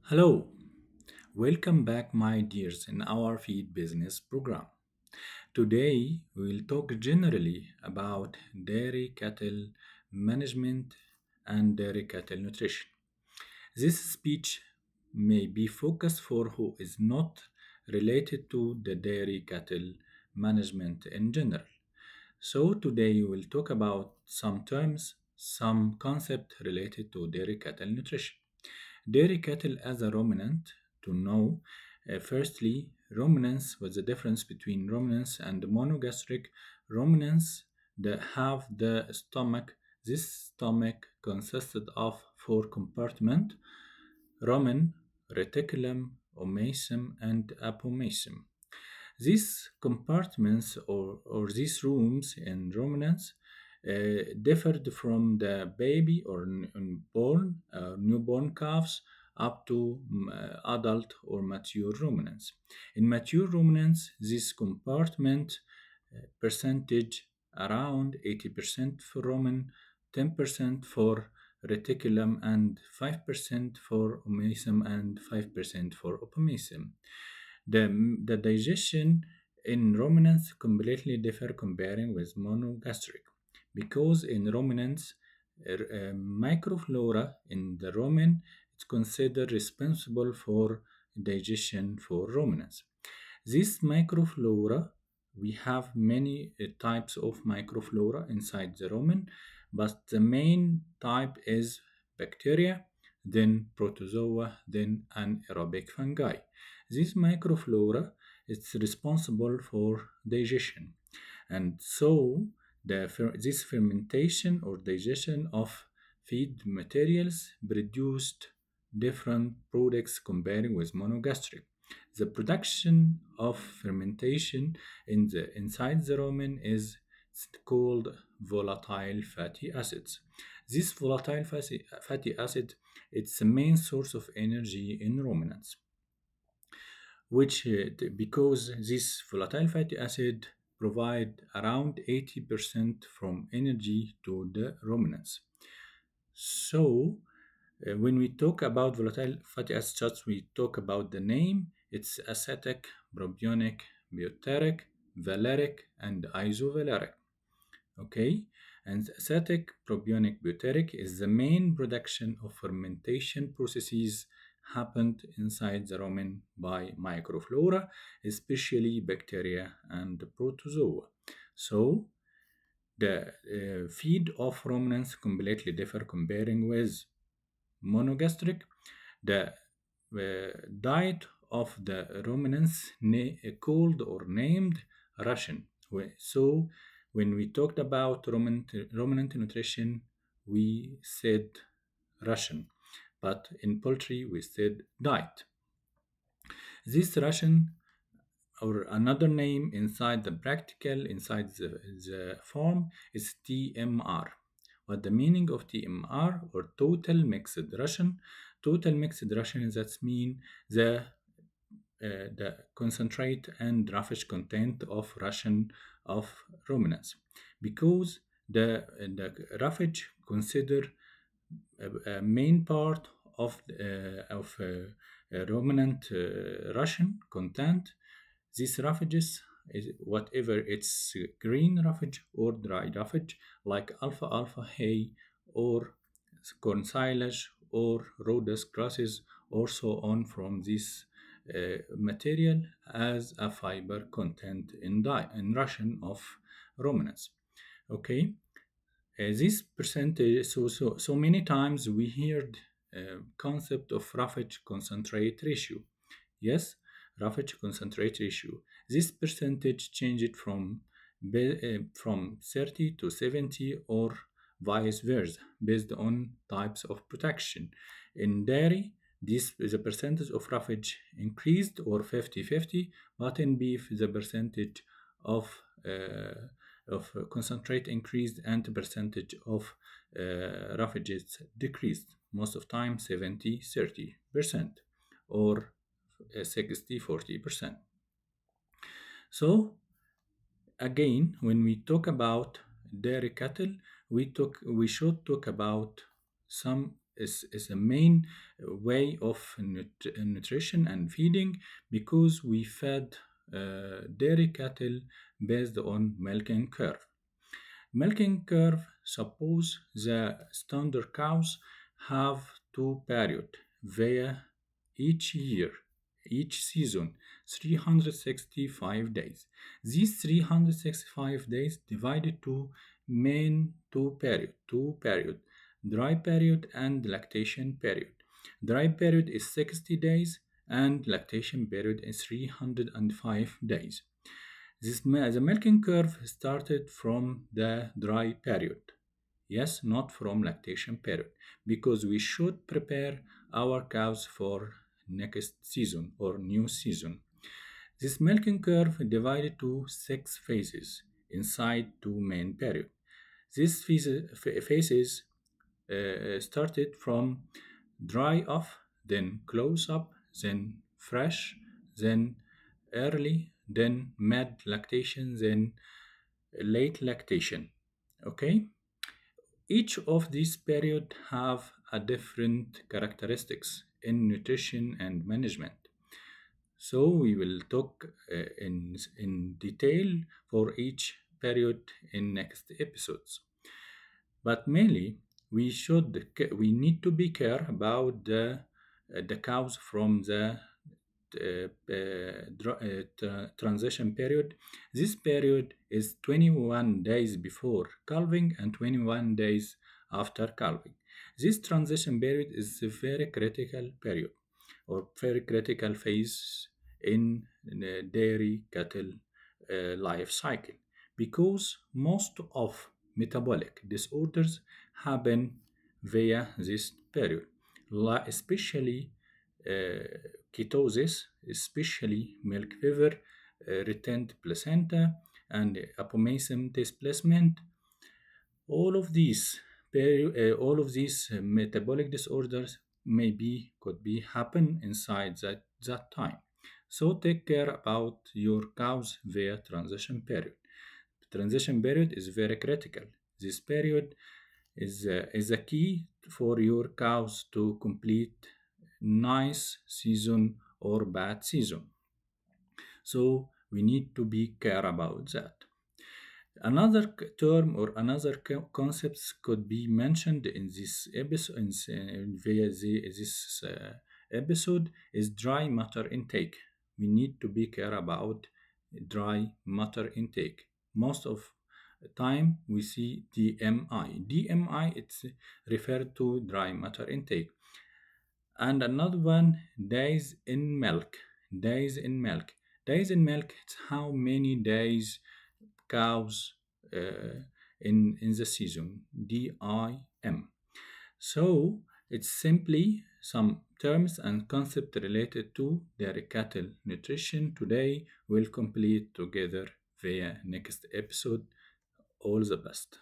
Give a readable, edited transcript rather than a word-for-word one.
Hello, welcome back, my dears, in our feed business program. Today, we'll talk generally about dairy cattle management and dairy cattle nutrition. This speech may be focused for who is not related to the dairy cattle management in general. So, today we'll talk about some terms, some concept related to dairy cattle nutrition. Dairy cattle as a ruminant to know. Firstly, ruminants, what's the difference between ruminants and monogastric ruminants that have the stomach. This stomach consisted of four compartments: rumen, reticulum, omasum, and apomacum. These compartments or these rooms in ruminants differed from the baby or newborn calves up to adult or mature ruminants. In mature ruminants, this compartment percentage around 80% for rumen, 10% for reticulum, and 5% for omasum, and 5% for apomacum. The digestion in ruminants completely differ comparing with monogastric because in ruminants microflora in the rumen is considered responsible for digestion for ruminants. This microflora, we have many types of microflora inside the rumen, but the main type is bacteria, then protozoa, then anaerobic fungi. This microflora is responsible for digestion, and so this fermentation or digestion of feed materials produced different products comparing with monogastric. The production of fermentation inside the rumen is called volatile fatty acids. This volatile fatty acid, it's the main source of energy in ruminants, which because this volatile fatty acid provide around 80% from energy to the ruminants. So when we talk about volatile fatty acids, we talk about the name. It's acetic, propionic, butyric, valeric, and isovaleric. Okay, and acetic, propionic, butyric is the main production of fermentation processes happened inside the rumen by microflora, especially bacteria and protozoa. So the feed of ruminants completely differ comparing with monogastric. The diet of the ruminants called or named ration. So when we talked about ruminant nutrition, we said ration, but in poultry we said diet. This ration, or another name inside the practical, inside the farm, is TMR. What the meaning of TMR, or total mixed ration? Total mixed ration, that mean the concentrate and roughage content of ration of ruminants, because the roughage consider a main part of ruminant ration content. These roughages is whatever it's green roughage or dry roughage, like alfalfa hay or corn silage or rhodus grasses, or so on, from this material as a fiber content in ration of ruminants. Okay, this percentage. So many times we heard concept of roughage concentrate ratio. Yes, roughage concentrate ratio. This percentage changed from 30 to 70 or vice versa based on types of protection. In dairy, this the percentage of roughage increased or 50-50, but in beef the percentage of concentrate increased and the percentage of roughages decreased. Most of time 70-30% or 60-40%. So again, when we talk about dairy cattle, we should talk about some is a main way of nutrition and feeding, because we fed dairy cattle based on milking curve. Milking curve, suppose the standard cows have two periods via each year, each season, 365 days. These 365 days divided to main two period, dry period and lactation period. Dry period is 60 days and lactation period is 305 days. The milking curve started from the dry period. Yes, not from lactation period, because we should prepare our cows for next season or new season. This milking curve divided to 6 phases inside two main periods. These phases started from dry off, then close up, then fresh, then early, then mid lactation, then late lactation. Okay? Each of these periods have a different characteristics in nutrition and management. So we will talk in detail for each period in next episodes. But mainly, we need to be care about the cows from the transition period. This period is 21 days before calving and 21 days after calving. This transition period is a very critical period or very critical phase in the dairy cattle life cycle, because most of metabolic disorders happen via this period, especially ketosis, especially milk fever, retained placenta, and apomescent displacement. All of these metabolic disorders could be happen inside that time. So take care about your cows via transition period. Transition period is very critical. This period is a key for your cows to complete nice season or bad season. So we need to be care about that. Another term or another concepts could be mentioned in this episode this episode is dry matter intake. We need to be care about dry matter intake. Most of the time we see DMI. DMI, it's referred to dry matter intake. And another one, days in milk. Days in milk. Days in milk, it's how many days cows in the season. DIM. So it's simply some terms and concepts related to dairy cattle nutrition. Today we'll complete together via next episode. All the best.